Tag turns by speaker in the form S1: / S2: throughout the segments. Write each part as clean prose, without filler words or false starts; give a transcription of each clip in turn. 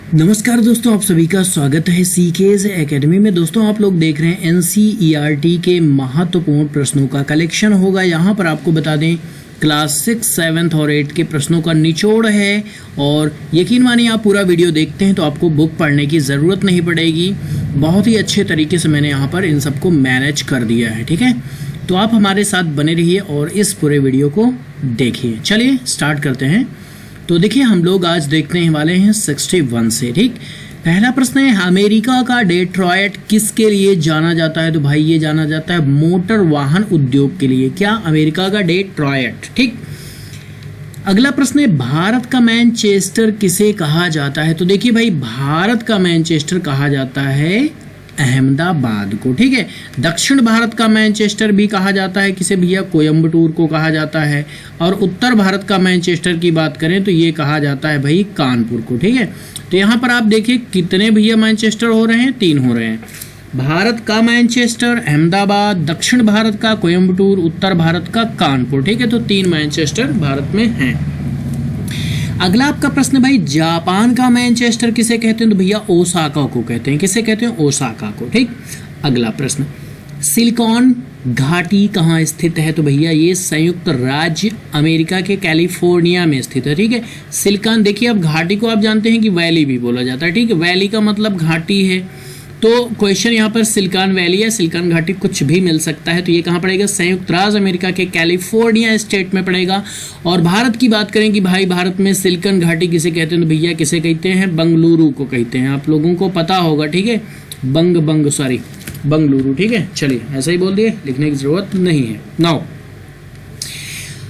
S1: नमस्कार दोस्तों, आप सभी का स्वागत है सीकेज एकेडमी में। दोस्तों आप लोग देख रहे हैं एनसीईआरटी के महत्वपूर्ण प्रश्नों का कलेक्शन होगा। यहाँ पर आपको बता दें क्लास 6, 7 और 8 के प्रश्नों का निचोड़ है और यकीन मानिए आप पूरा वीडियो देखते हैं तो आपको बुक पढ़ने की ज़रूरत नहीं पड़ेगी। बहुत ही अच्छे तरीके से मैंने यहाँ पर इन सबको मैनेज कर दिया है, ठीक है। तो आप हमारे साथ बने रहिए और इस पूरे वीडियो को देखिए। चलिए स्टार्ट करते हैं। तो देखिए हम लोग आज देखने वाले हैं 61 से, ठीक। पहला प्रश्न है, अमेरिका का डेट्रॉयट किसके लिए जाना जाता है? तो भाई ये जाना जाता है मोटर वाहन उद्योग के लिए। क्या? अमेरिका का डेट्रॉयट, ठीक। अगला प्रश्न है, भारत का मैनचेस्टर किसे कहा जाता है? तो देखिए भाई भारत का मैनचेस्टर कहा जाता है अहमदाबाद को, ठीक है। दक्षिण भारत का मैनचेस्टर भी कहा जाता है किसे भैया? कोयम्बटूर को कहा जाता है। और उत्तर भारत का मैनचेस्टर की बात करें तो ये कहा जाता है भाई कानपुर को, ठीक है। तो यहाँ पर आप देखिए कितने भैया मैनचेस्टर हो रहे हैं? 3 हो रहे हैं। भारत का मैनचेस्टर अहमदाबाद, दक्षिण भारत का कोयम्बटूर, उत्तर भारत का कानपुर, ठीक है। तो 3 मैनचेस्टर भारत में हैं। अगला आपका प्रश्न भाई, जापान का मैनचेस्टर किसे कहते हैं? तो भैया ओसाका को कहते हैं। किसे कहते हैं? ओसाका को, ठीक। अगला प्रश्न, सिलिकॉन घाटी कहाँ स्थित है? तो भैया ये संयुक्त राज्य अमेरिका के कैलिफोर्निया में स्थित है, ठीक है। सिलिकॉन, देखिए अब घाटी को आप जानते हैं कि वैली भी बोला जाता है, ठीक है। वैली का मतलब घाटी है। तो क्वेश्चन यहाँ पर सिलिकॉन वैली या सिलिकॉन घाटी कुछ भी मिल सकता है। तो ये कहाँ पड़ेगा? संयुक्त राज्य अमेरिका के कैलिफोर्निया स्टेट में पड़ेगा। और भारत की बात करें कि भाई भारत में सिलिकॉन घाटी किसे कहते हैं? तो भैया किसे कहते हैं? बंगलुरु को कहते हैं। आप लोगों को पता होगा, ठीक है। बंगलुरु, ठीक है। चलिए ऐसा ही बोल दिए, लिखने की जरूरत नहीं है। नाउ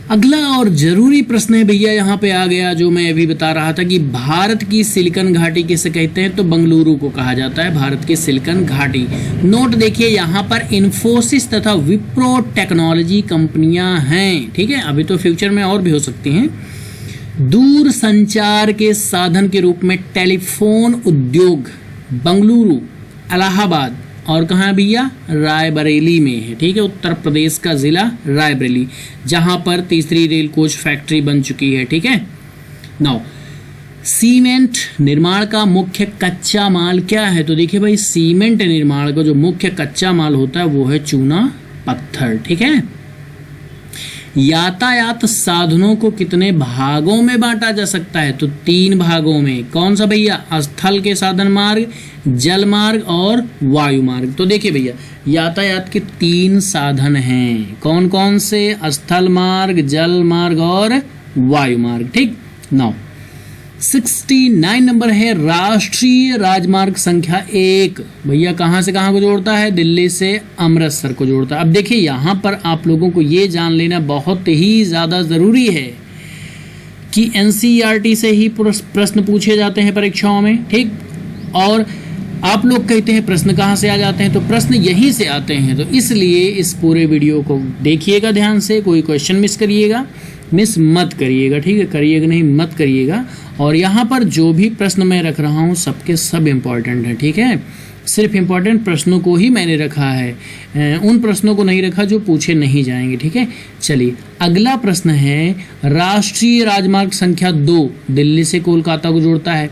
S1: अगला और जरूरी प्रश्न है भैया, यहाँ पे आ गया जो मैं अभी बता रहा था कि भारत की सिलिकॉन घाटी किसे कहते हैं? तो बंगलुरु को कहा जाता है भारत की सिलिकॉन घाटी। नोट देखिए यहाँ पर इन्फोसिस तथा विप्रो टेक्नोलॉजी कंपनियां हैं, ठीक है। अभी तो फ्यूचर में और भी हो सकती हैं। दूर संचार के साधन के रूप में टेलीफोन उद्योग बंगलुरु, इलाहाबाद और कहाँ भैया? रायबरेली में है, ठीक है। उत्तर प्रदेश का जिला रायबरेली, जहां पर तीसरी रेल कोच फैक्ट्री बन चुकी है, ठीक है। नाउ सीमेंट निर्माण का मुख्य कच्चा माल क्या है? तो देखिए भाई सीमेंट निर्माण का जो मुख्य कच्चा माल होता है वो है चूना पत्थर, ठीक है। यातायात साधनों को कितने भागों में बांटा जा सकता है? तो 3 भागों में। कौन सा भैया? स्थल के साधन मार्ग, जल मार्ग और वायु मार्ग। तो देखिए भैया यातायात के 3 साधन हैं। कौन कौन से? स्थल मार्ग, जल मार्ग और वायु मार्ग, ठीक। नाउ 69 नंबर है, राष्ट्रीय राजमार्ग संख्या 1 भैया कहाँ से कहाँ को जोड़ता है? दिल्ली से अमृतसर को जोड़ता है। अब देखिए यहाँ पर आप लोगों को ये जान लेना बहुत ही ज़्यादा ज़रूरी है कि एनसीईआरटी से ही प्रश्न पूछे जाते हैं परीक्षाओं में, ठीक। और आप लोग कहते हैं प्रश्न कहाँ से आ जाते हैं? तो प्रश्न यहीं से आते हैं। तो इसलिए इस पूरे वीडियो को देखिएगा ध्यान से, कोई क्वेश्चन मिस मत करिएगा, ठीक है। करिएगा नहीं, मत करिएगा। और यहाँ पर जो भी प्रश्न मैं रख रहा हूँ सबके सब इम्पॉर्टेंट हैं, ठीक है। सिर्फ इम्पॉर्टेंट प्रश्नों को ही मैंने रखा है, उन प्रश्नों को नहीं रखा जो पूछे नहीं जाएंगे, ठीक है। चलिए अगला प्रश्न है, राष्ट्रीय राजमार्ग संख्या 2 दिल्ली से कोलकाता को जोड़ता है।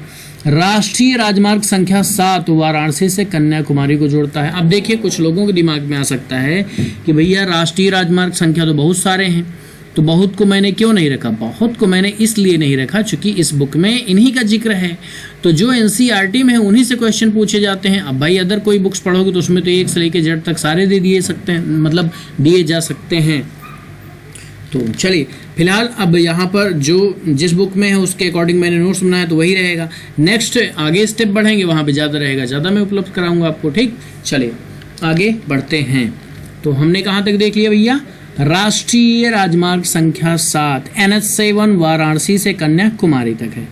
S1: राष्ट्रीय राजमार्ग संख्या 7 वाराणसी से कन्याकुमारी को जोड़ता है। अब देखिए कुछ लोगों के दिमाग में आ सकता है कि भैया राष्ट्रीय राजमार्ग संख्या तो बहुत सारे हैं, तो बहुत को मैंने क्यों नहीं रखा? बहुत को मैंने इसलिए नहीं रखा क्योंकि इस बुक में इन्हीं का जिक्र है। तो जो एनसीईआरटी में है उन्हीं से क्वेश्चन पूछे जाते हैं। अब भाई अदर कोई बुक्स पढ़ोगे तो उसमें तो 1 से लेकर Z तक सारे दिए जा सकते हैं। तो चलिए फिलहाल अब यहाँ पर जो जिस बुक में है उसके अकॉर्डिंग मैंने नोट्स बनाया तो वही रहेगा। नेक्स्ट आगे स्टेप बढ़ेंगे वहाँ पे ज़्यादा रहेगा, ज़्यादा मैं उपलब्ध कराऊंगा आपको, ठीक। चलिए आगे बढ़ते हैं। तो हमने कहाँ तक देख लिया भैया? राष्ट्रीय राजमार्ग संख्या 7 NH7 वाराणसी से कन्याकुमारी तक है।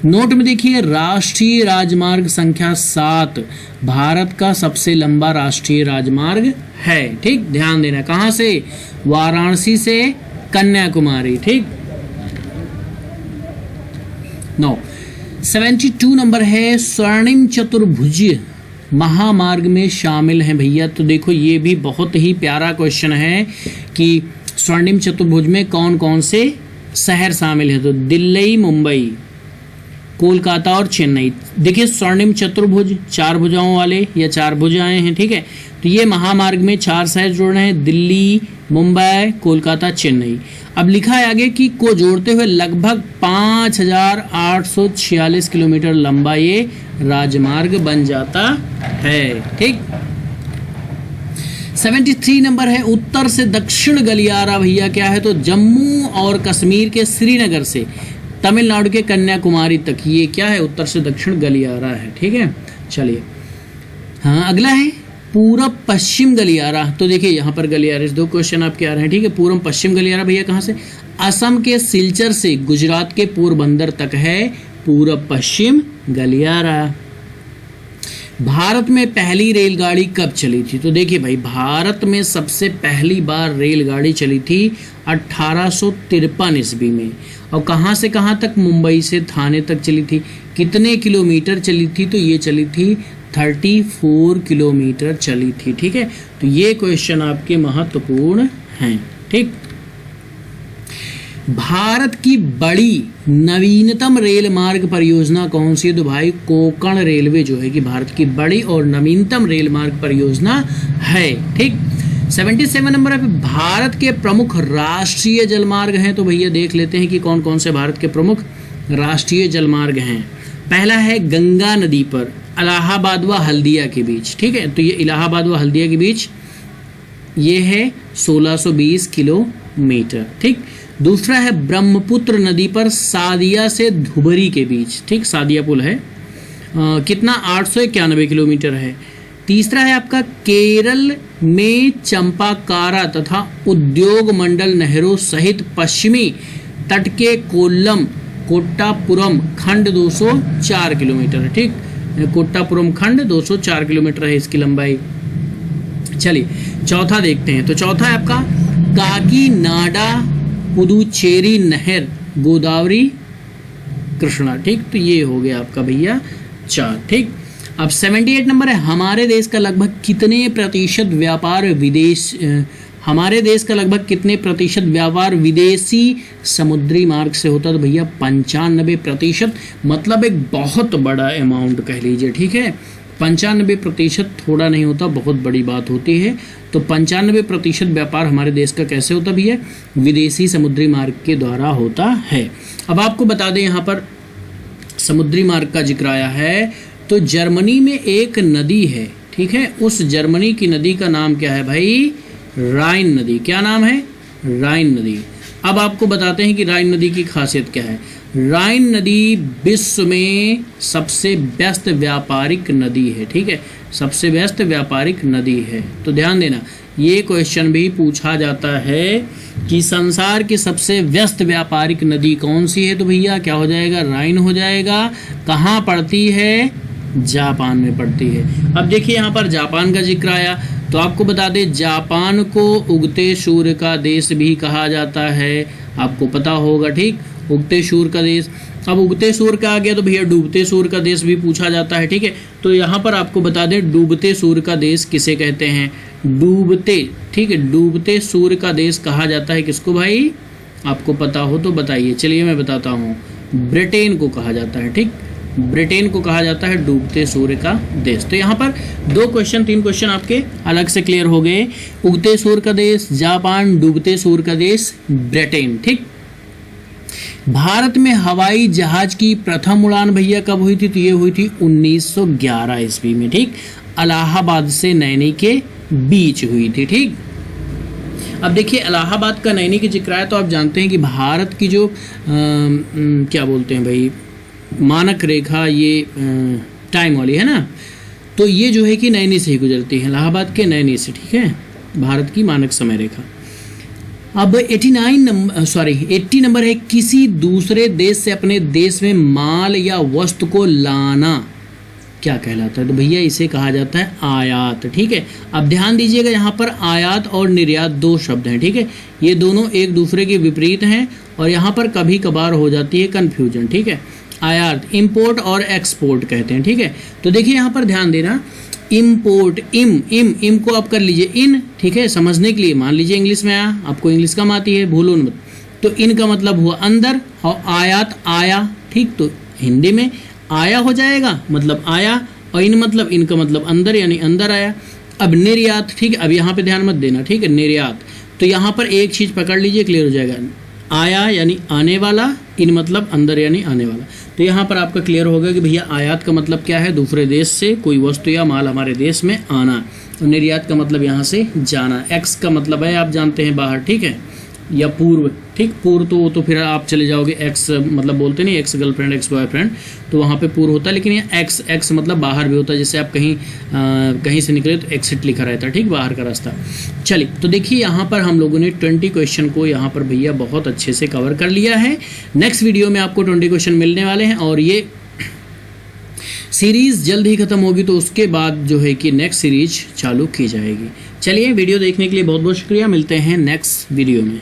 S1: नोट में देखिए राष्ट्रीय राजमार्ग संख्या 7 भारत का सबसे लंबा राष्ट्रीय राजमार्ग है, ठीक। ध्यान देना, कहाँ से? वाराणसी से कन्याकुमारी, ठीक। 72 नंबर है, स्वर्णिम चतुर्भुज महामार्ग में शामिल हैं भैया। तो देखो ये भी बहुत ही प्यारा क्वेश्चन है कि स्वर्णिम चतुर्भुज में कौन कौन से शहर शामिल है? तो दिल्ली, मुंबई, कोलकाता और चेन्नई। देखिए स्वर्णिम चतुर्भुज, 4 भुजाओं वाले या 4 भुजाएं हैं, ठीक है। तो ये महामार्ग में 4 शहर जोड़ रहे हैं, दिल्ली, मुंबई, कोलकाता, चेन्नई। अब लिखा है आगे कि को जोड़ते हुए लगभग 5846 किलोमीटर लंबा ये राजमार्ग बन जाता है, ठीक। 73 नंबर है उत्तर से दक्षिण गलियारा भैया क्या है, तो जम्मू और कश्मीर के श्रीनगर से तमिलनाडु के कन्याकुमारी तक ये क्या है, उत्तर से दक्षिण गलियारा है, ठीक है। चलिए हाँ, अगला है पूरब पश्चिम गलियारा। तो देखिए यहाँ पर गलियारे 2 क्वेश्चन आपके आ रहे हैं, ठीक है। पूर्व पश्चिम गलियारा भैया कहाँ से, असम के सिलचर से गुजरात के पोरबंदर तक है पूरब पश्चिम गलियारा। भारत में पहली रेलगाड़ी कब चली थी, तो देखिए भाई भारत में सबसे पहली बार रेलगाड़ी चली थी 1853 ईस्वी में। और कहाँ से कहाँ तक, मुंबई से थाने तक चली थी। कितने किलोमीटर चली थी, तो ये चली थी 34 किलोमीटर चली थी, ठीक है। तो ये क्वेश्चन आपके महत्वपूर्ण हैं, ठीक। भारत की बड़ी नवीनतम रेल मार्ग परियोजना कौन सी है, तो भाई कोंकण रेलवे जो है कि भारत की बड़ी और नवीनतम रेल मार्ग परियोजना है, ठीक। 77 नंबर पे भारत के प्रमुख राष्ट्रीय जलमार्ग हैं, तो भैया देख लेते हैं कि कौन कौन से भारत के प्रमुख राष्ट्रीय जलमार्ग हैं। पहला है गंगा नदी पर इलाहाबाद व हल्दिया के बीच, ठीक है। तो ये इलाहाबाद व हल्दिया के बीच ये है 1620 किलोमीटर, ठीक। दूसरा है ब्रह्मपुत्र नदी पर सादिया से धुबरी के बीच, ठीक, सादिया पुल है, कितना 891 किलोमीटर है। तीसरा है आपका केरल में चंपाकारा तथा उद्योग मंडल नहरों सहित पश्चिमी तट के कोल्लम कोट्टापुरम खंड 204 किलोमीटर है, ठीक। कोट्टापुरम खंड 204 किलोमीटर है इसकी लंबाई। चलिए चौथा देखते हैं, तो चौथा है आपका काकीनाडा पुदुचेरी नहर गोदावरी कृष्णा, ठीक। तो ये हो गया आपका भैया 4, ठीक। अब 78 नंबर है हमारे देश का लगभग कितने प्रतिशत व्यापार विदेशी समुद्री मार्ग से होता है, तो भैया 95%, मतलब एक बहुत बड़ा अमाउंट कह लीजिए, ठीक है। 95% थोड़ा नहीं होता, बहुत बड़ी बात होती है। तो 95% व्यापार हमारे देश का कैसे होता भैया, विदेशी समुद्री मार्ग के द्वारा होता है। अब आपको बता दें यहाँ पर समुद्री मार्ग का जिक्र आया है, तो जर्मनी में एक नदी है, ठीक है। उस जर्मनी की नदी का नाम क्या है भाई, राइन नदी। क्या नाम है, राइन नदी। अब आपको बताते हैं कि राइन नदी की खासियत क्या है। राइन नदी विश्व में सबसे व्यस्त व्यापारिक नदी है, ठीक है, सबसे व्यस्त व्यापारिक नदी है। तो ध्यान देना, ये क्वेश्चन भी पूछा जाता है कि संसार की सबसे व्यस्त व्यापारिक नदी कौन सी है, तो भैया क्या हो जाएगा, राइन हो जाएगा। कहाँ पड़ती है, जापान में पड़ती है। अब देखिए यहाँ पर जापान का जिक्र आया, तो आपको बता दें जापान को उगते सूर्य का देश भी कहा जाता है, आपको पता होगा, ठीक, उगते सूर्य का देश। अब उगते सूर्य का आ गया तो भैया डूबते सूर्य का देश भी पूछा जाता है, ठीक है। तो यहाँ पर आपको बता दें डूबते सूर्य का देश किसे कहते हैं, डूबते, ठीक है, डूबते सूर्य का देश कहा जाता है किसको भाई, आपको पता हो तो बताइए। चलिए मैं बताता हूँ, ब्रिटेन को कहा जाता है, ठीक, ब्रिटेन को कहा जाता है डूबते सूर्य का देश। तो यहाँ पर 3 क्वेश्चन आपके अलग से क्लियर हो गए। उगते सूर्य का देश जापान, डूबते सूर्य का देश ब्रिटेन, ठीक। भारत में हवाई जहाज की प्रथम उड़ान भैया कब हुई थी, तो ये हुई थी 1911 ईस्वी में, ठीक, इलाहाबाद से नैनी के बीच हुई थी, ठीक। अब देखिए इलाहाबाद का नैनी की जिक्र है, तो आप जानते हैं कि भारत की जो क्या बोलते हैं भाई मानक रेखा, ये टाइम वाली है ना, तो ये जो है कि नैनी से ही गुजरती है, इलाहाबाद के नैनी से, ठीक है, भारत की मानक समय रेखा। अब 80 नंबर है किसी दूसरे देश से अपने देश में माल या वस्तु को लाना क्या कहलाता है, तो भैया इसे कहा जाता है आयात, ठीक है। अब ध्यान दीजिएगा यहाँ पर आयात और निर्यात 2 शब्द हैं, ठीक है, ये दोनों एक दूसरे के विपरीत हैं और यहाँ पर कभी कभार हो जाती है कन्फ्यूजन, ठीक है। आयात इंपोर्ट और एक्सपोर्ट कहते हैं, ठीक है। तो देखिए यहाँ पर ध्यान देना, इम्पोर्ट, इम को आप कर लीजिए इन, ठीक है, समझने के लिए। मान लीजिए इंग्लिश में आया, आपको इंग्लिश कम आती है, भूलो मत, तो इन का मतलब हुआ अंदर, और आयात आया, ठीक। तो हिंदी में आया हो जाएगा, मतलब आया, और इन मतलब इनका मतलब अंदर, यानी अंदर आया। अब निर्यात, ठीक है, अब यहाँ पे ध्यान मत देना, ठीक है, निर्यात, तो यहाँ पर एक चीज़ पकड़ लीजिए, क्लियर हो जाएगा। आया यानी आने वाला, इन मतलब अंदर यानी आने वाला। तो यहाँ पर आपका क्लियर होगा कि भैया आयात का मतलब क्या है, दूसरे देश से कोई वस्तु या माल हमारे देश में आना, और निर्यात का मतलब यहाँ से जाना। एक्स का मतलब है आप जानते हैं बाहर, ठीक है, या पूर्व, ठीक, पूर्व तो फिर आप चले जाओगे, एक्स मतलब बोलते नहीं, एक्स गर्लफ्रेंड, एक्स बॉयफ्रेंड, तो वहाँ पे पूर्व होता है, लेकिन ये एक्स मतलब बाहर भी होता है। जैसे आप कहीं से निकले तो एक्सिट लिखा रहता है, ठीक, बाहर का रास्ता। चलिए, तो देखिए यहाँ पर हम लोगों ने 20 क्वेश्चन को यहाँ पर भैया बहुत अच्छे से कवर कर लिया है। नेक्स्ट वीडियो में आपको 20 क्वेश्चन मिलने वाले हैं, और ये सीरीज़ जल्द ही ख़त्म होगी, तो उसके बाद जो है कि नेक्स्ट सीरीज चालू की जाएगी। चलिए, वीडियो देखने के लिए बहुत बहुत शुक्रिया, मिलते हैं नेक्स्ट वीडियो में।